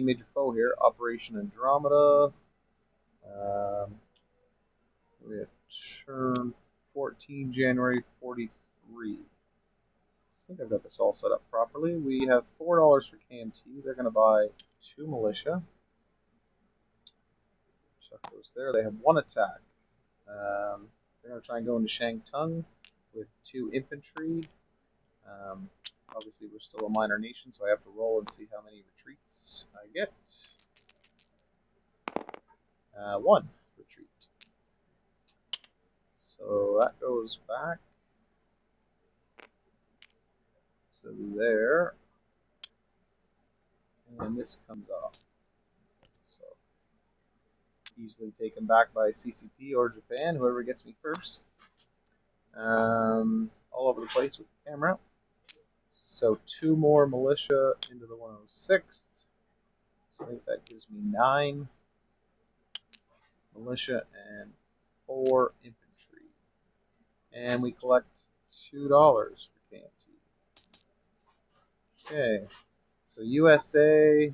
major foe here. Operation Andromeda. We have turn 14, January 43. I think I've got this all set up properly. We have $4 for KMT. They're going to buy 2 militia. Chuck those there. They have 1 attack. They're going to try and go into Shangtung with 2 infantry. Obviously, we're still a minor nation, so I have to roll and see how many retreats I get. 1 retreat. So that goes back to there. And this comes off. So easily taken back by CCP or Japan, whoever gets me first. All over the place with the camera. So 2 more militia into the 106th. So I think that gives me 9 militia and 4 infantry. And we collect $2 for KMT. Okay. So USA,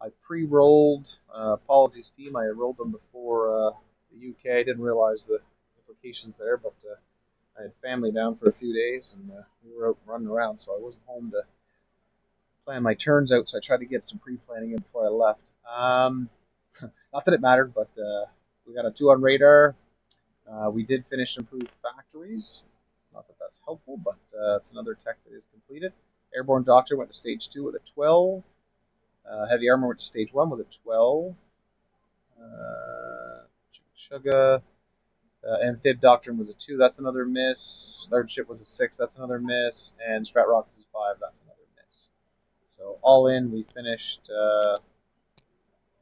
I pre-rolled. Apologies, team. I rolled them before the UK. I didn't realize the implications there, but I had family down for a few days, and we were out running around, so I wasn't home to plan my turns out, so I tried to get some pre-planning in before I left. Not that it mattered, but we got a 2 on radar. We did finish improved factories. Not that that's helpful, but it's another tech that is completed. Airborne Doctor went to stage 2 with a 12. Heavy Armor went to stage 1 with a 12. Chugga. Amphib Doctrine was a 2. That's another miss. Large Ship was a 6. That's another miss. And Strat Rockets is 5. That's another miss. So all in, we finished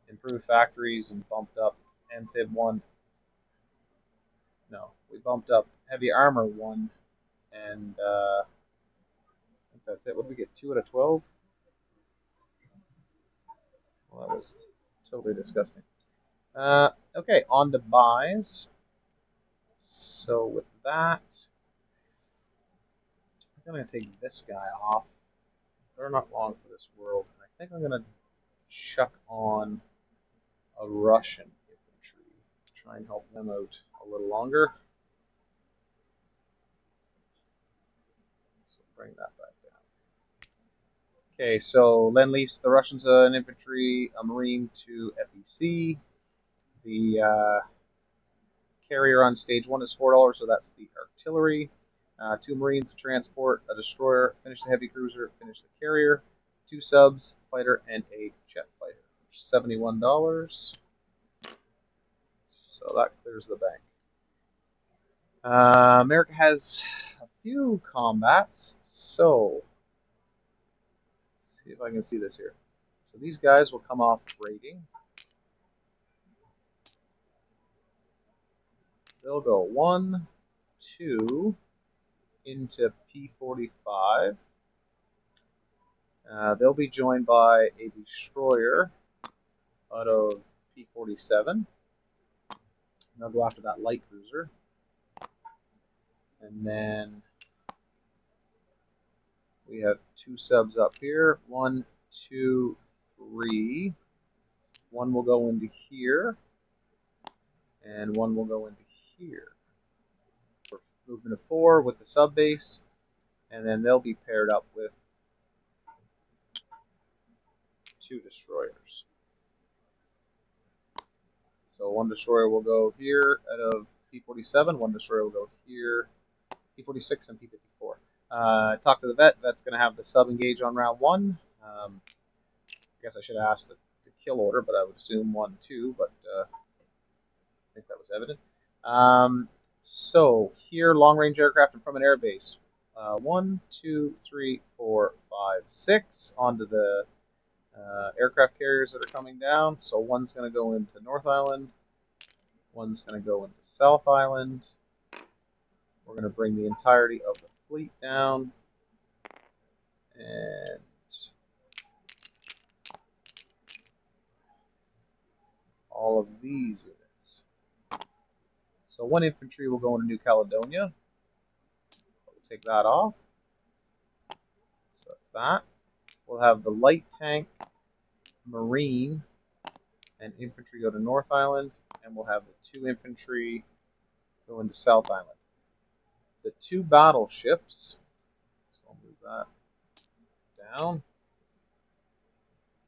improved factories and bumped up Amphib 1. No, we bumped up Heavy Armor 1. And I think that's it. What did we get? 2 out of 12? Well, that was totally disgusting. Okay, on to buys. So with that, I'm going to take this guy off. They're not long for this world. And I think I'm going to chuck on a Russian infantry. Try and help them out a little longer. So bring that back down. Okay, so Lend-Lease, the Russians an infantry, a marine to FEC. The carrier on stage 1 is $4, so that's the artillery. 2 marines, a transport, a destroyer, finish the heavy cruiser, finish the carrier, 2 subs, fighter, and a jet fighter. $71. So that clears the bank. America has a few combats, so let's see if I can see this here. So these guys will come off rating. They'll go 1, 2 into P45. They'll be joined by a destroyer out of P47. They'll go after that light cruiser. And then we have 2 subs up here. 1, 2, 3. 1 will go into here. And 1 will go into here. For movement of 4 with the sub base. And then they'll be paired up with 2 destroyers. So 1 destroyer will go here out of P47. 1 destroyer will go here, P46 and P54. Talk to the vet. Vet's going to have the sub engage on round 1. I guess I should have asked the kill order, but I would assume 1, 2, but I think that was evident. So here, long-range aircraft and from an airbase. 1, 2, 3, 4, 5, 6 onto the aircraft carriers that are coming down. So 1's going to go into North Island. 1's going to go into South Island. We're going to bring the entirety of the fleet down. And all of these units. So 1 infantry will go into New Caledonia. We'll take that off. So that's that. We'll have the light tank Marine and infantry go to North Island, and we'll have the 2 infantry go into South Island. The 2 battleships, so I'll move that down,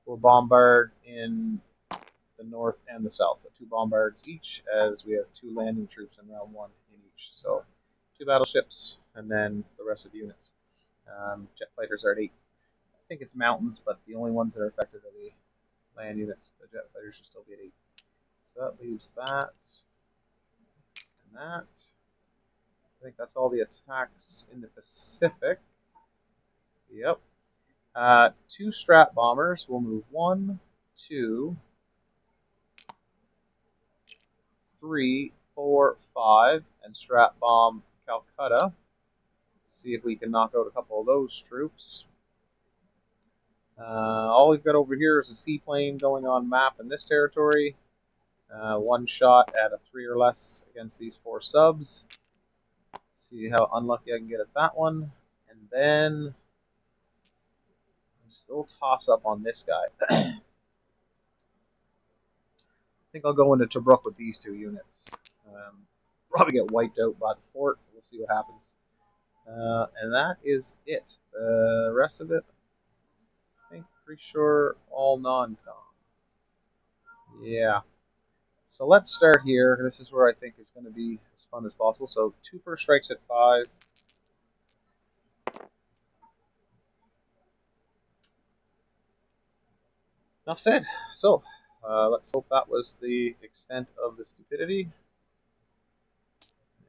will bombard in the north and the south. So 2 bombards each, as we have 2 landing troops in round 1 in each. So 2 battleships, and then the rest of the units. Jet fighters are at 8. I think it's mountains, but the only ones that are affected are the land units. The jet fighters should still be at 8. So that leaves that and that. I think that's all the attacks in the Pacific. Yep. 2 strat bombers will move 1, 2, 3, 4, 5, and strat bomb Calcutta. See if we can knock out a couple of those troops. All we've got over here is a seaplane going on map in this territory. 1 shot at a 3 or less against these 4 subs. See how unlucky I can get at that one. And then I'm still toss up on this guy. I think I'll go into Tobruk with these 2 units. Probably get wiped out by the fort. We'll see what happens. And that is it. The rest of it, I think, pretty sure all non-com. Yeah. So let's start here. This is where I think is going to be as fun as possible. So 2 first strikes at 5. Enough said. So let's hope that was the extent of the stupidity.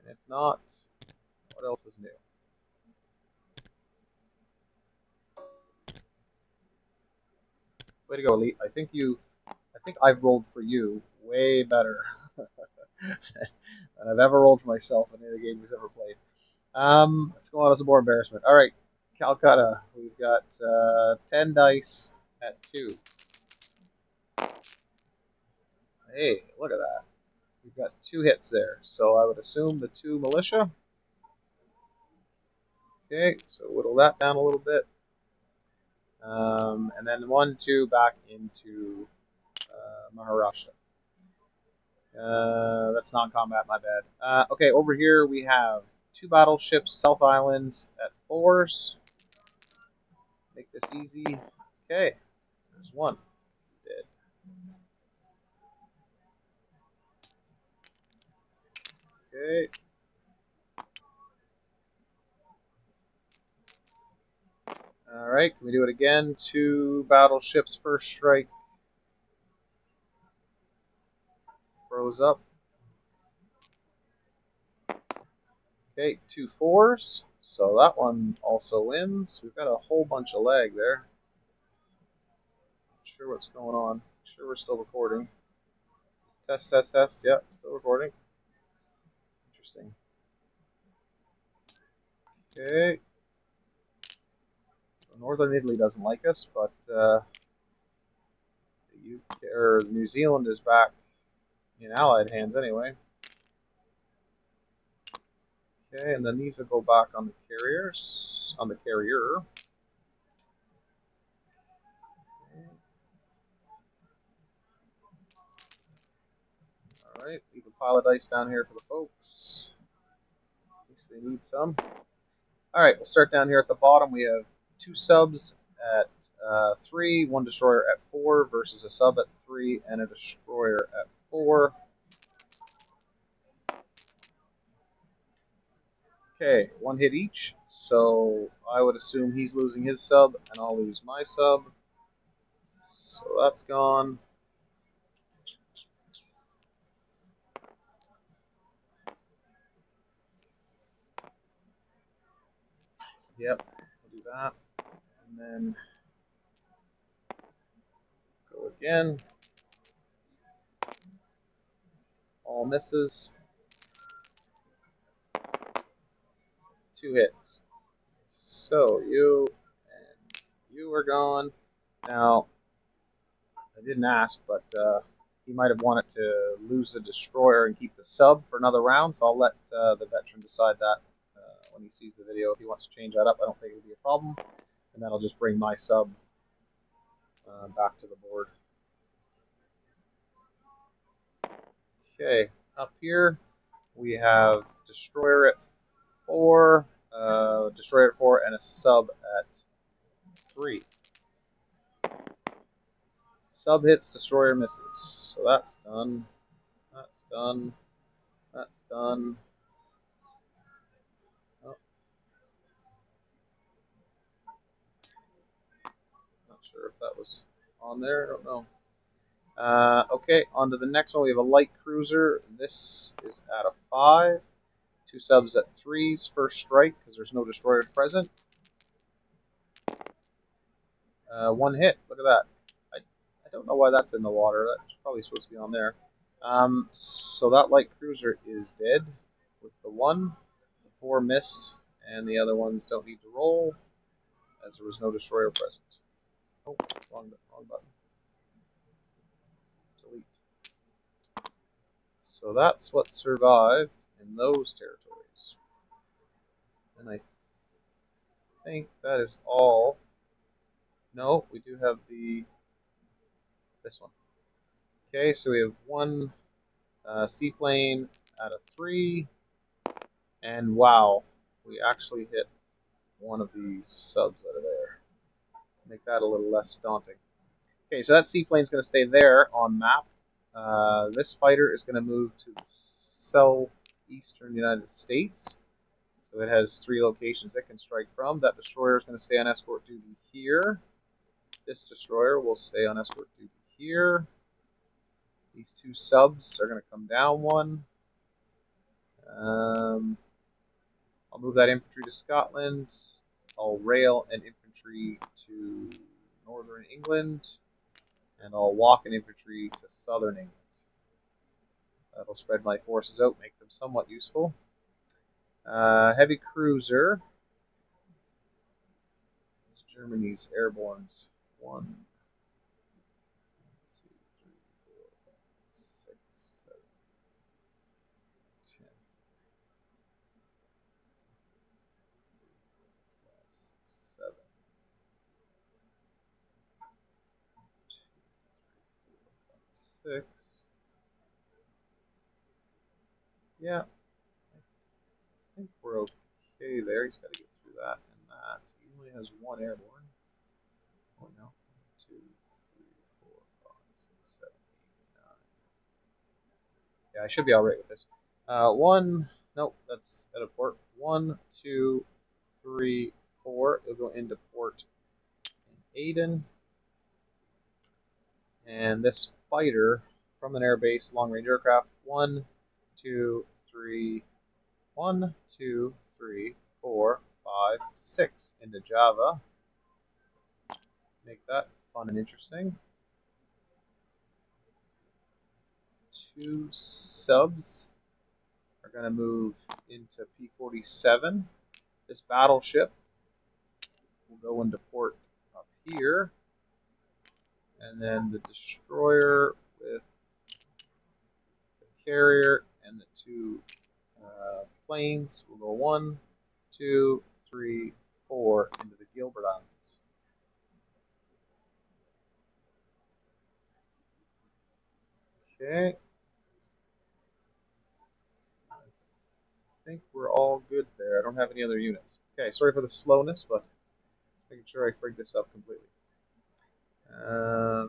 And if not, what else is new? Way to go, Elite. I think I've rolled for you way better than I've ever rolled for myself in any game we've ever played. Let's go on as a more embarrassment. All right, Calcutta. We've got 10 dice at 2. Hey, look at that. We've got 2 hits there. So I would assume the 2 militia. Okay, so whittle that down a little bit. And then 1, 2 back into Maharashtra. That's non-combat, my bad. Okay, over here we have 2 battleships, South Island at 4s. Make this easy. Okay, there's 1. Dead. Okay. Alright, can we do it again? 2 battleships, first strike. Froze up. Okay, 2 4s. So that one also wins. We've got a whole bunch of lag there. Not sure what's going on. Sure we're still recording. Test, test, test. Yeah, still recording. Interesting. Okay. So Northern Italy doesn't like us, but the UK, or New Zealand is back in Allied hands anyway. Okay, and then these will go back on the carriers, on the carrier. All right, leave a pile of dice down here for the folks, in case they need some. All right, we'll start down here at the bottom. We have 2 subs at 3, 1 destroyer at 4 versus a sub at 3 and a destroyer at 4. Okay, 1 hit each, so I would assume he's losing his sub and I'll lose my sub. So that's gone. Yep, we'll do that. And then go again. All misses. 2 hits. So you and you are gone. Now, I didn't ask, but he might have wanted to lose the destroyer and keep the sub for another round, so I'll let the veteran decide that when he sees the video. If he wants to change that up, I don't think it would be a problem. And then I'll just bring my sub back to the board. Okay, up here we have Destroyer at 4, Destroyer at 4, and a sub at 3. Sub hits, Destroyer misses. So that's done. That's done. That's done. Oh, not sure if that was on there. I don't know. Okay, on to the next one. We have a light cruiser. This is at a 5. 2 subs at 3s. First strike because there's no destroyers present. 1 hit. Look at that. I don't know why that's in the water. That's probably supposed to be on there. So that light cruiser is dead with the 1. The 4 missed, and the other ones don't need to roll as there was no destroyer present. Oh, wrong button. Delete. So that's what survived in those territories. And I think that is all. No, we do have this one. Okay, so we have 1 seaplane out of 3, and wow, we actually hit one of these subs out of there. Make that a little less daunting. Okay, so that seaplane is going to stay there on map. This fighter is going to move to the southeastern United States. So it has 3 locations it can strike from. That destroyer is going to stay on escort duty here. This destroyer will stay on escort duty here. These 2 subs are going to come down 1. I'll move that infantry to Scotland. I'll rail an infantry to northern England. And I'll walk an infantry to southern England. That'll spread my forces out, make them somewhat useful. Heavy cruiser. It's Germany's airbornes. 1, 2, 3, 4, 5, 6, 7, 10, 5, 6, 7, 2, 3, 4, 5, 6. Yeah, I think we're okay there. He's got to get through that and that. He only has 1 airborne. Oh no. 1, 2, 3, 4, 5, 6, 7, 8, 9. Yeah, I should be all right with this. 1, nope, that's out of port. 1, 2, 3, 4. It'll go into port in Aden. And this fighter from an airbase, long range aircraft. 1, 2, 3, 1, 2, 3, 4, 5, 6 into Java. Make that fun and interesting. 2 subs are going to move into P-47. This battleship will go into port up here. And then the destroyer with the carrier and the 2 planes will go 1, 2, 3, 4 into the Gilbert Islands. Okay. I think we're all good there. I don't have any other units. Okay, sorry for the slowness, but making sure I frig this up completely.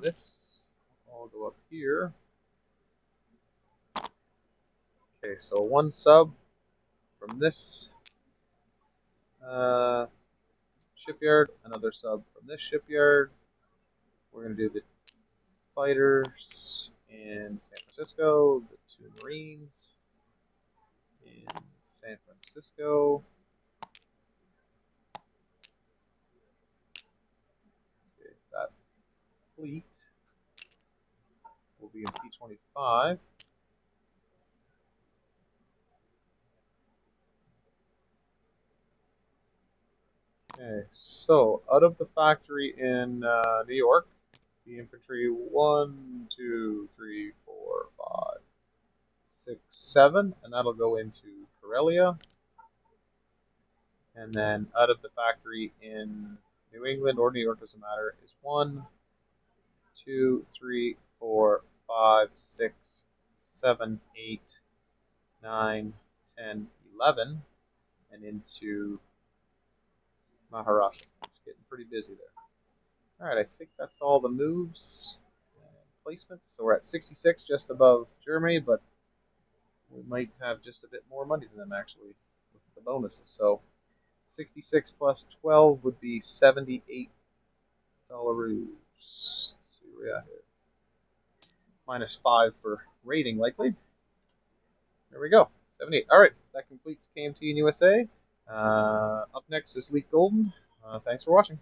This will go up here. Okay, so 1 sub from this shipyard, another sub from this shipyard. We're going to do the fighters in San Francisco, the 2 Marines in San Francisco. Okay, that fleet will be in P-25. Okay, so out of the factory in New York, the infantry 1, 2, 3, 4, 5, 6, 7, and that'll go into Karelia. And then out of the factory in New England or New York, doesn't matter, is 1, 2, 3, 4, 5, 6, 7, 8, 9, 10, 11, and into Maharashi. It's getting pretty busy there. All right, I think that's all the moves and placements. So we're at 66, just above Germany, but we might have just a bit more money than them actually with the bonuses. So 66 plus 12 would be $78. Let's see where we're at here. Minus 5 for rating, likely. There we go. 78. All right, that completes KMT and USA. Up next is Leak Golden. Thanks for watching.